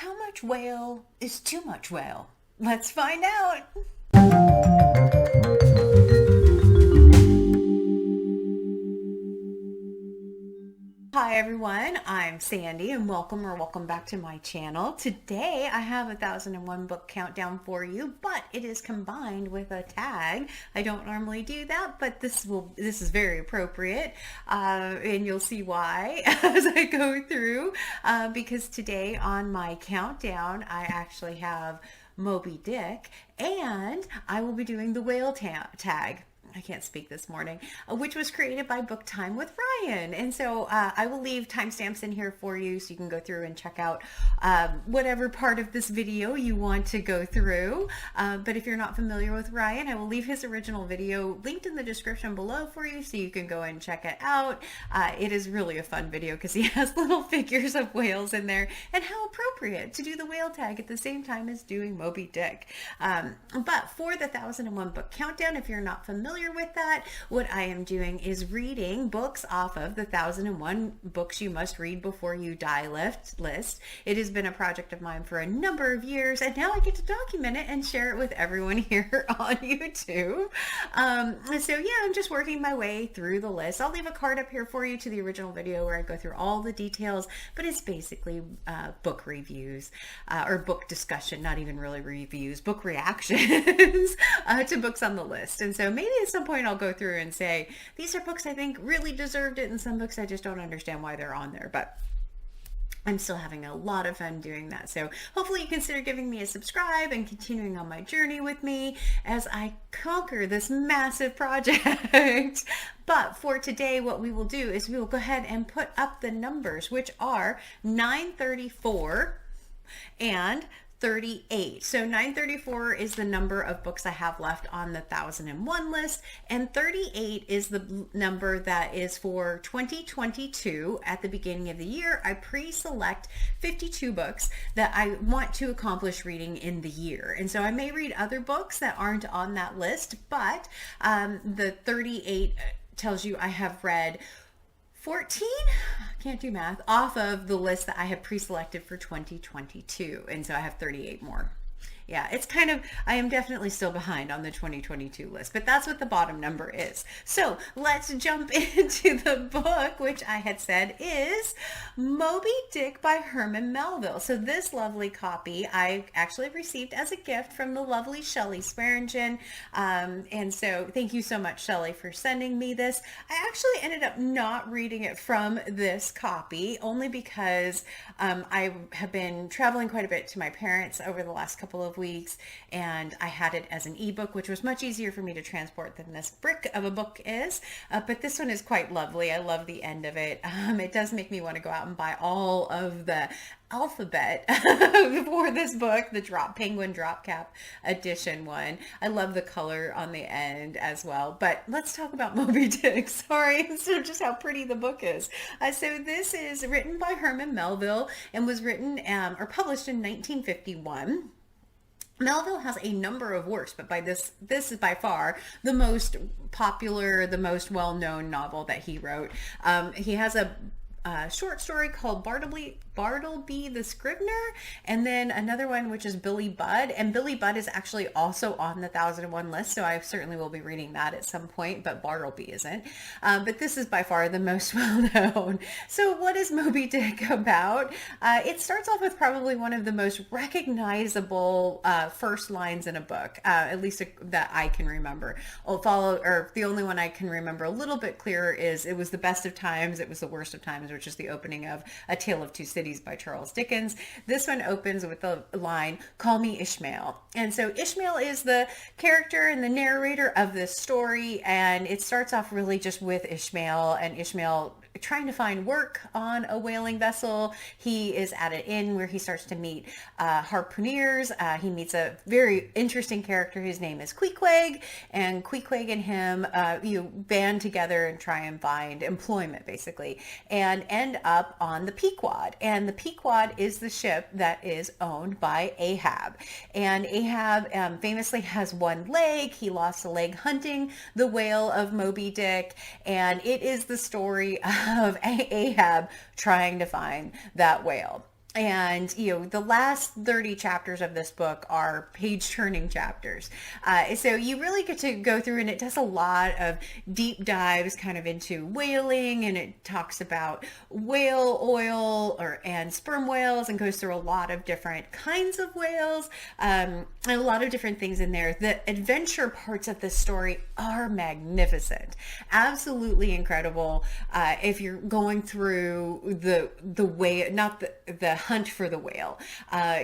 How much whale is too much whale? Let's find out. Hi everyone, I'm Sandy and welcome back to my channel. Today I have a 1001 book countdown for you, but it is combined with a tag. I don't normally do that, but this is very appropriate, and you'll see why as I go through, because today on my countdown I actually have Moby Dick, and I will be doing the whale tag. I can't speak this morning, which was created by Book Time with Ryan. And so I will leave timestamps in here for you so you can go through and check out whatever part of this video you want to go through. But if you're not familiar with Ryan, I will leave his original video linked in the description below for you so you can go and check it out. It is really a fun video because he has little figures of whales in there, and how appropriate to do the whale tag at the same time as doing Moby Dick. But for the 1001 book countdown, if you're not familiar with that, what I am doing is reading books off of the 1001 books you must read before you die list. It has been a project of mine for a number of years, and now I get to document it and share it with everyone here on YouTube. So yeah, I'm just working my way through the list. I'll leave a card up here for you to the original video where I go through all the details, but it's basically book reviews or book discussion, not even really reviews, book reactions to books on the list. And so maybe at some point I'll go through and say, these are books I think really deserved it, and some books I just don't understand why they're on there. But I'm still having a lot of fun doing that. So hopefully you consider giving me a subscribe and continuing on my journey with me as I conquer this massive project. But for today, what we will do is we will go ahead and put up the numbers, which are 934 and 38. So 934 is the number of books I have left on the 1001 list, and 38 is the number that is for 2022. At the beginning of the year, I pre-select 52 books that I want to accomplish reading in the year. And so I may read other books that aren't on that list, but the 38 tells you I have read 14, can't do math, off of the list that I have pre-selected for 2022. And so I have 38 more. Yeah, it's kind of, I am definitely still behind on the 2022 list, but that's what the bottom number is. So let's jump into the book, which I had said is Moby Dick by Herman Melville. So this lovely copy I actually received as a gift from the lovely Shelley Swearingen. And so thank you so much, Shelley, for sending me this. I actually ended up not reading it from this copy only because I have been traveling quite a bit to my parents over the last couple of weeks, and I had it as an ebook, which was much easier for me to transport than this brick of a book is. But this one is quite lovely. I love the end of it. It does make me want to go out and buy all of the alphabet for this book, the penguin drop cap edition one. I love the color on the end as well. But let's talk about Moby Dick. Sorry, instead of just how pretty the book is. So this is written by Herman Melville and was written or published in 1951. Melville has a number of works, but this is by far the most popular, the most well-known novel that he wrote. He has a short story called Bartleby the Scrivener, and then another one which is Billy Budd, and Billy Budd is actually also on the 1001 list, so I certainly will be reading that at some point, but Bartleby isn't. But this is by far the most well-known. So what is Moby Dick about? It starts off with probably one of the most recognizable first lines in a book, at least that I can remember. The only one I can remember a little bit clearer is "It was the best of times, it was the worst of times," which is the opening of A Tale of Two Cities by Charles Dickens. This one opens with the line, "Call me Ishmael." And so Ishmael is the character and the narrator of this story, and it starts off really just with Ishmael, and Ishmael trying to find work on a whaling vessel. He is at an inn where he starts to meet harpooneers. He meets a very interesting character whose name is Queequeg, and Queequeg and him band together and try and find employment, basically, and end up on the Pequod. And the Pequod is the ship that is owned by Ahab. And Ahab famously has one leg. He lost a leg hunting the whale of Moby Dick, and it is the story of Ahab trying to find that whale. And, the last 30 chapters of this book are page-turning chapters. So you really get to go through, and it does a lot of deep dives kind of into whaling, and it talks about whale oil and sperm whales, and goes through a lot of different kinds of whales, and a lot of different things in there. The adventure parts of this story are magnificent. Absolutely incredible. If you're going through the way, not the hunt for the whale,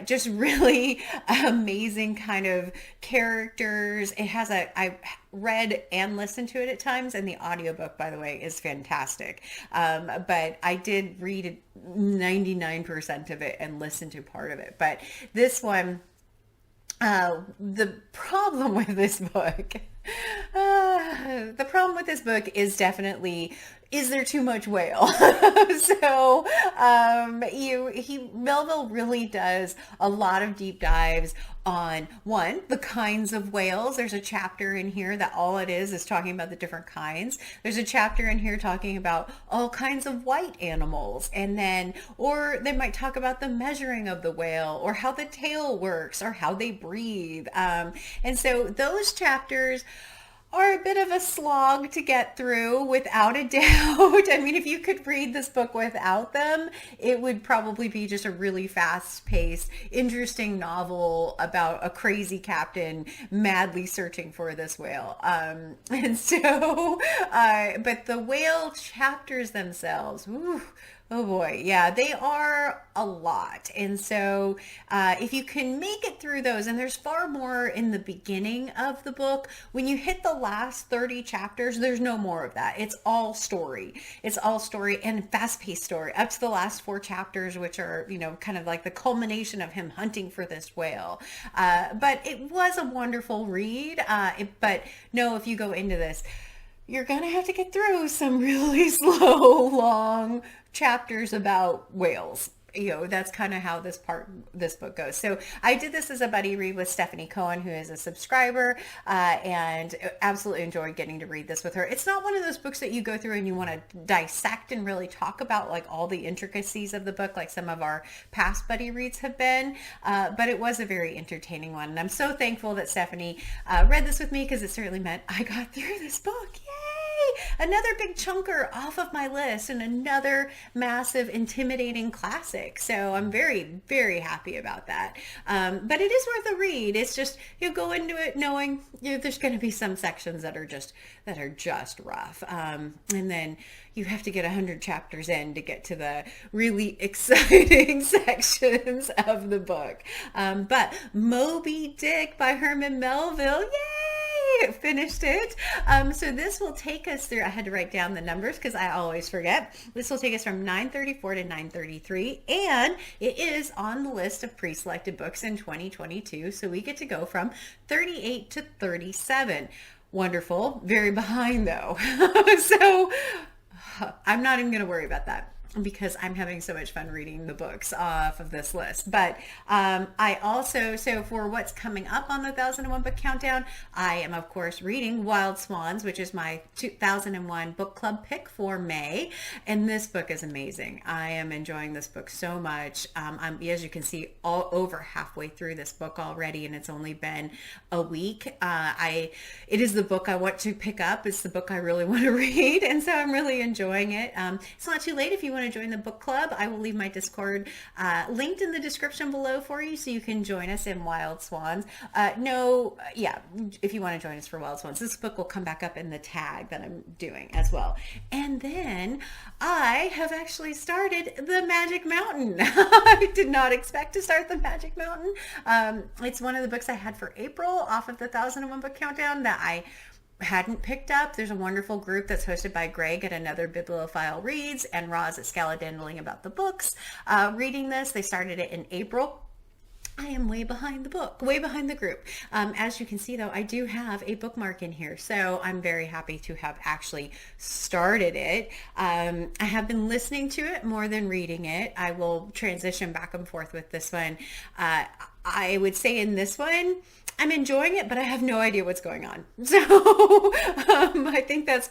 just really amazing kind of characters. It has I read and listened to it at times, and the audiobook, by the way, is fantastic. But I did read 99% of it and listen to part of it. But this one, the problem with this book, is definitely, is there too much whale? So Melville really does a lot of deep dives on, one, the kinds of whales. There's a chapter in here that all it is talking about the different kinds. There's a chapter in here talking about all kinds of white animals, and then, or they might talk about the measuring of the whale, or how the tail works, or how they breathe. And so those chapters are a bit of a slog to get through, without a doubt. I mean, if you could read this book without them, it would probably be just a really fast-paced, interesting novel about a crazy captain madly searching for this whale. And so, but the whale chapters themselves, whew, oh boy, yeah, they are a lot. And so if you can make it through those, and there's far more in the beginning of the book, when you hit the last 30 chapters, there's no more of that. It's all story. It's all story, and fast-paced story, up to the last 4 chapters, which are, kind of like the culmination of him hunting for this whale. But it was a wonderful read. But no, if you go into this, you're going to have to get through some really slow, long chapters about whales. That's kind of how this book goes. So I did this as a buddy read with Stephanie Cohen, who is a subscriber, and absolutely enjoyed getting to read this with her. It's not one of those books that you go through and you want to dissect and really talk about like all the intricacies of the book, like some of our past buddy reads have been, but it was a very entertaining one. And I'm so thankful that Stephanie read this with me, because it certainly meant I got through this book. Yay! Another big chunker off of my list, and another massive, intimidating classic. So I'm very, very happy about that. But it is worth a read. It's just, you go into it knowing there's going to be some sections that are just rough. And then you have to get 100 chapters in to get to the really exciting sections of the book. But Moby Dick by Herman Melville, yay! Finished it. So this will take us through, I had to write down the numbers because I always forget. This will take us from 934 to 933, and it is on the list of pre-selected books in 2022. So we get to go from 38 to 37. Wonderful. Very behind though. So I'm not even going to worry about that, because I'm having so much fun reading the books off of this list. But I also, so for what's coming up on the 1001 Book Countdown, I am, of course, reading Wild Swans, which is my 2001 book club pick for May. And this book is amazing. I am enjoying this book so much. I'm, as you can see, all over halfway through this book already, and it's only been a week. It is the book I want to pick up. It's the book I really want to read, and so I'm really enjoying it. It's not too late if you want to join the book club. I will leave my Discord linked in the description below for you, so you can join us in Wild Swans. If you want to join us for Wild Swans, this book will come back up in the tag that I'm doing as well. And then I have actually started The Magic Mountain. I did not expect to start The Magic Mountain. It's one of the books I had for April off of the 1001 Book Countdown that I hadn't picked up. There's a wonderful group that's hosted by Greg at Another Bibliophile Reads and Roz at Scalladendling About the Books reading this. They started it in April. I am way behind the book, way behind the group. As you can see, though, I do have a bookmark in here, so I'm very happy to have actually started it. I have been listening to it more than reading it. I will transition back and forth with this one. I would say in this one, I'm enjoying it, but I have no idea what's going on. So I think that's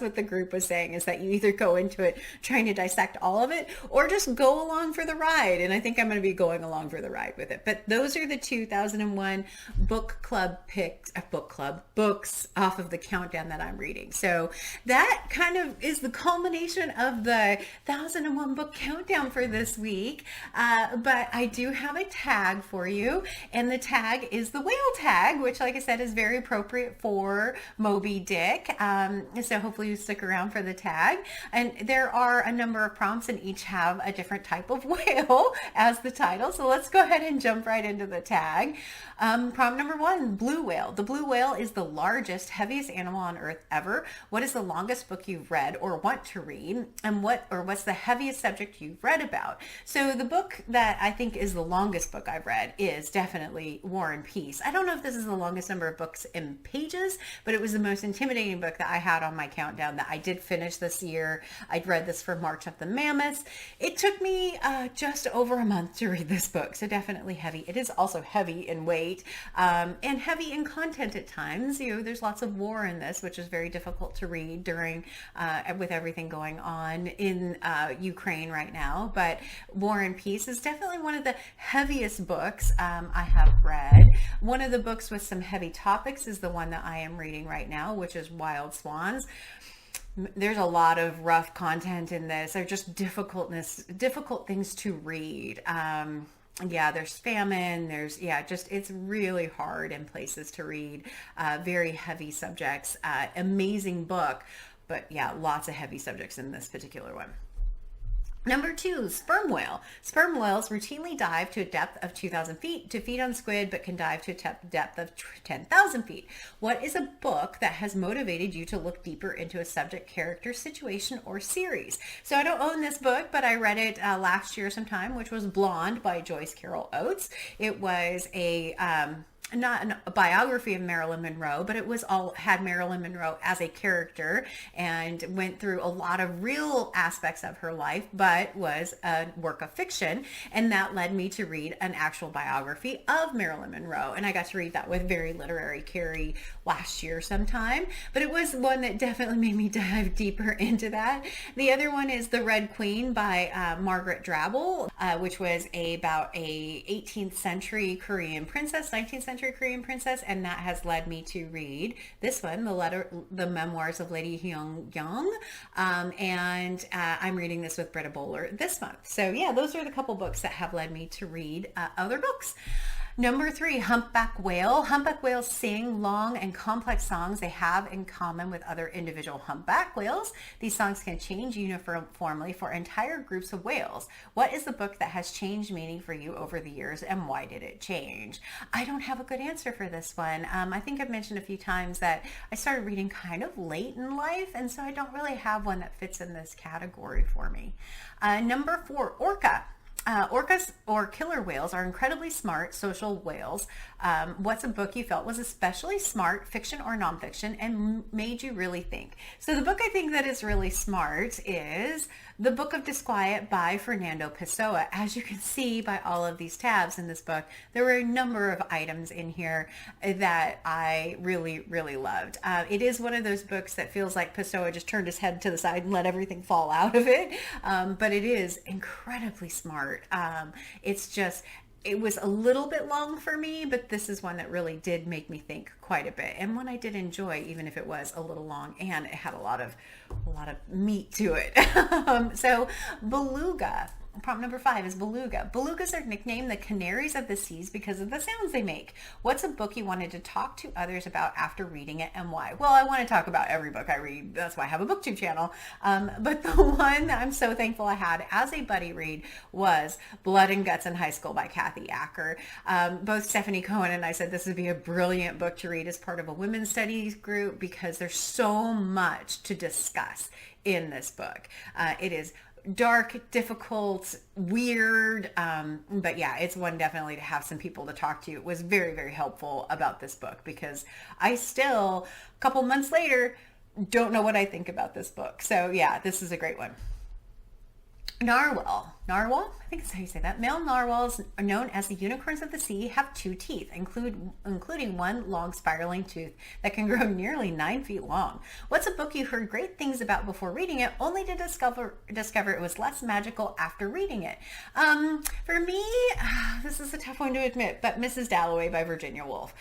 what the group was saying, is that you either go into it trying to dissect all of it or just go along for the ride. And I think I'm going to be going along for the ride with it. But those are the 2001 book club picks, books off of the countdown that I'm reading. So that kind of is the culmination of the 1001 book countdown for this week. But I do have a tag for you, and the tag is the whale tag, which, like I said, is very appropriate for Moby Dick. So hopefully you stick around for the tag. And there are a number of prompts, and each have a different type of whale as the title. So let's go ahead and jump right into the tag. Prompt number 1, blue whale. The blue whale is the largest, heaviest animal on Earth ever. What is the longest book you've read or want to read? And what's the heaviest subject you've read about? So the book that I think is the longest book I've read is definitely War and Peace. I don't know if this is the longest number of books in pages, but it was the most intimidating book that I had on my countdown that I did finish this year. I'd read this for March of the Mammoths. It took me just over a month to read this book, so definitely heavy. It is also heavy in weight. And heavy in content at times. There's lots of war in this, which is very difficult to read during with everything going on in Ukraine right now. But War and Peace is definitely one of the heaviest books I have read. One of the books with some heavy topics is the one that I am reading right now, which is Wild Swans. There's a lot of rough content in this. They're just difficult things to read. There's famine, it's really hard in places to read, very heavy subjects, amazing book, but lots of heavy subjects in this particular one. Number 2, sperm whale. Sperm whales routinely dive to a depth of 2,000 feet to feed on squid, but can dive to a depth of 10,000 feet. What is a book that has motivated you to look deeper into a subject, character, situation, or series? So I don't own this book, but I read it last year sometime, which was Blonde by Joyce Carol Oates. It was not a biography of Marilyn Monroe, but it had Marilyn Monroe as a character and went through a lot of real aspects of her life, but was a work of fiction. And that led me to read an actual biography of Marilyn Monroe. And I got to read that with Very Literary Carrie last year sometime, but it was one that definitely made me dive deeper into that. The other one is The Red Queen by Margaret Drabble, which was about a 18th century Korean princess, 19th century Korean princess, and that has led me to read this one, the memoirs of Lady Hyung Young, and I'm reading this with Britta Bowler this month. So those are the couple books that have led me to read other books. Number 3, humpback whale. Humpback whales sing long and complex songs they have in common with other individual humpback whales. These songs can change uniformly for entire groups of whales. What is the book that has changed meaning for you over the years, and why did it change? I don't have a good answer for this one. I think I've mentioned a few times that I started reading kind of late in life, and so I don't really have one that fits in this category for me. Number 4, orca. Orcas, or killer whales, are incredibly smart social whales. What's a book you felt was especially smart, fiction or nonfiction, and made you really think? So the book I think that is really smart is The Book of Disquiet by Fernando Pessoa. As you can see by all of these tabs in this book, there were a number of items in here that I really, really loved. It is one of those books that feels like Pessoa just turned his head to the side and let everything fall out of it, but it is incredibly smart. It was a little bit long for me, but this is one that really did make me think quite a bit, and one I did enjoy, even if it was a little long, and it had a lot of meat to it. So beluga. Prompt number 5 is beluga. Belugas are nicknamed the canaries of the seas because of the sounds they make. What's a book you wanted to talk to others about after reading it, and why? Well, I want to talk about every book I read. That's why I have a booktube channel. But the one that I'm so thankful I had as a buddy read was Blood and Guts in High School by Kathy Acker. Both Stephanie Cohen and I said this would be a brilliant book to read as part of a women's studies group because there's so much to discuss in this book. It is dark, difficult, weird, but it's one definitely to have some people to talk to. It was very, very helpful about this book because I still, a couple months later, don't know what I think about this book. So this is a great one. Narwhal, I think that's how you say that. Male narwhals, known as the unicorns of the sea, have 2 teeth, including one long spiraling tooth that can grow nearly 9 feet long. What's a book you heard great things about before reading it, only to discover it was less magical after reading it? For me, this is a tough one to admit, but Mrs. Dalloway by Virginia Woolf.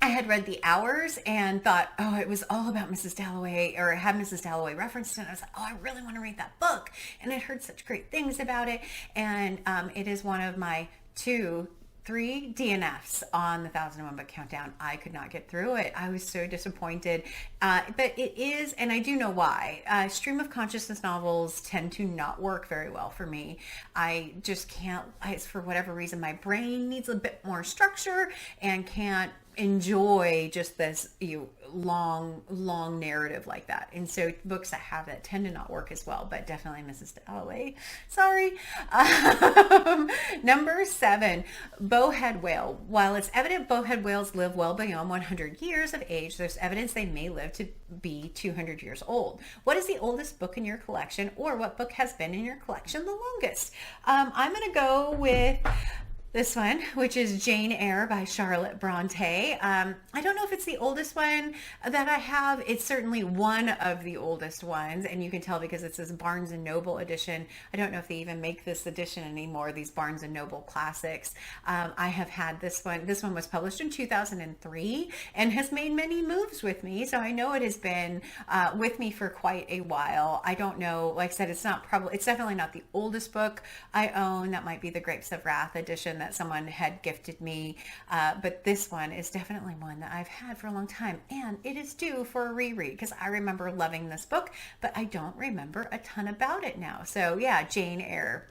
I had read The Hours and thought, oh, it was all about Mrs. Dalloway, or it had Mrs. Dalloway referenced in it. I was like, oh, I really want to read that book. And I'd heard such great things about it. And it is one of my 3 DNFs on the 1001 Book Countdown. I could not get through it. I was so disappointed. But it is, and I do know why. Stream of consciousness novels tend to not work very well for me. I just can't, for whatever reason, my brain needs a bit more structure and can't enjoy just this long narrative like that. And so books that have that tend to not work as well, but definitely Mrs. Dalloway. Sorry. Number 7, bowhead whale. While it's evident bowhead whales live well beyond 100 years of age, there's evidence they may live to be 200 years old. What is the oldest book in your collection, or what book has been in your collection the longest? I'm going to go with this one, which is Jane Eyre by Charlotte Bronte. I don't know if it's the oldest one that I have. It's certainly one of the oldest ones, and you can tell because it's this Barnes & Noble edition. I don't know if they even make this edition anymore, these Barnes & Noble classics. I have had this one. This one was published in 2003 and has made many moves with me, so I know it has been with me for quite a while. I don't know, like I said, it's definitely not the oldest book I own. That might be the Grapes of Wrath edition that someone had gifted me, but this one is definitely one that I've had for a long time, and it is due for a reread because I remember loving this book, but I don't remember a ton about it now. So yeah, Jane Eyre.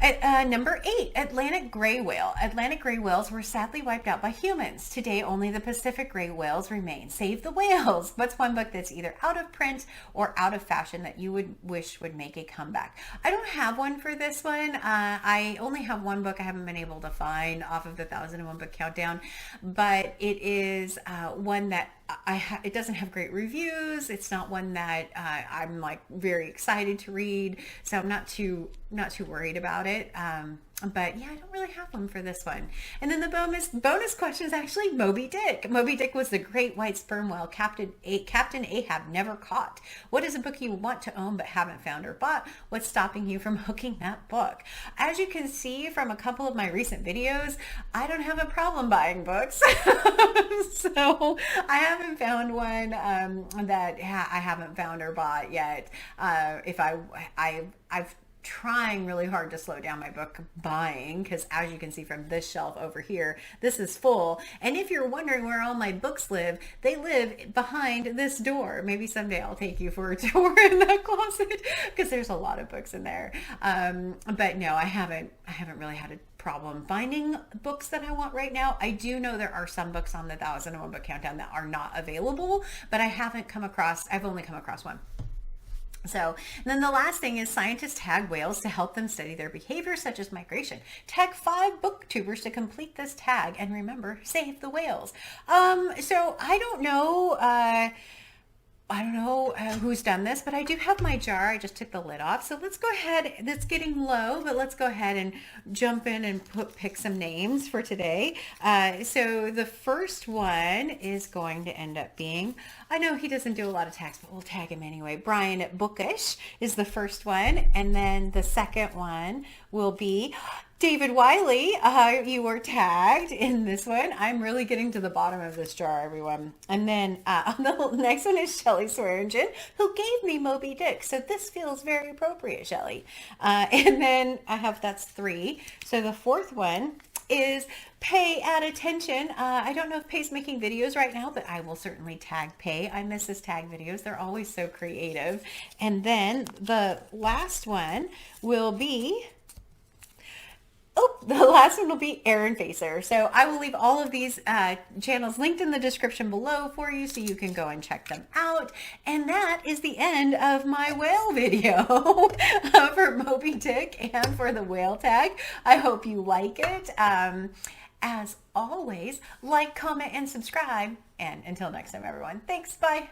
At number 8, Atlantic gray whale. Atlantic gray whales were sadly wiped out by humans. Today, only the Pacific gray whales remain. Save the whales. What's one book that's either out of print or out of fashion that you would wish would make a comeback? I don't have one for this one. I only have one book I haven't been able to find off of the 1001 Book Countdown, but it is one that it doesn't have great reviews. It's not one that I'm like very excited to read, so I'm not too worried about it. But yeah, I don't really have one for this one. And then the bonus question is actually Moby Dick. Moby Dick was the great white sperm whale Captain Ahab never caught. What is a book you want to own but haven't found or bought? What's stopping you from hooking that book? As you can see from a couple of my recent videos, I don't have a problem buying books. So I haven't found one that I haven't found or bought yet. I've trying really hard to slow down my book buying because, as you can see from this shelf over here, this is full. And if you're wondering where all my books live, they live behind this door. Maybe someday I'll take you for a tour in that closet because there's a lot of books in there. But no, I haven't really had a problem finding books that I want right now. I do know there are some books on the 1001 Book Countdown that are not available, but I've only come across one. So, and then the last thing is scientists tag whales to help them study their behavior, such as migration. Tag 5 booktubers to complete this tag, and remember, save the whales. So I don't know who's done this, but I do have my jar. I just took the lid off. So let's go ahead. It's getting low, but let's go ahead and jump in and pick some names for today. So the first one is going to end up being, I know he doesn't do a lot of tags, but we'll tag him anyway. Brian Bookish is the first one. And then the second one will be David Wiley. You were tagged in this one. I'm really getting to the bottom of this jar, everyone. And then the next one is Shelley Swearingen, who gave me Moby Dick. So this feels very appropriate, Shelley. And then that's 3. So the fourth one is Pay Add Attention. I don't know if Pay's making videos right now, but I will certainly tag Pay. I miss his tag videos. They're always so creative. And then the last one will be the last one will be Aaron Facer. So I will leave all of these channels linked in the description below for you so you can go and check them out. And that is the end of my whale video for Moby Dick and for the whale tag. I hope you like it. As always, like, comment, and subscribe. And until next time, everyone, thanks. Bye.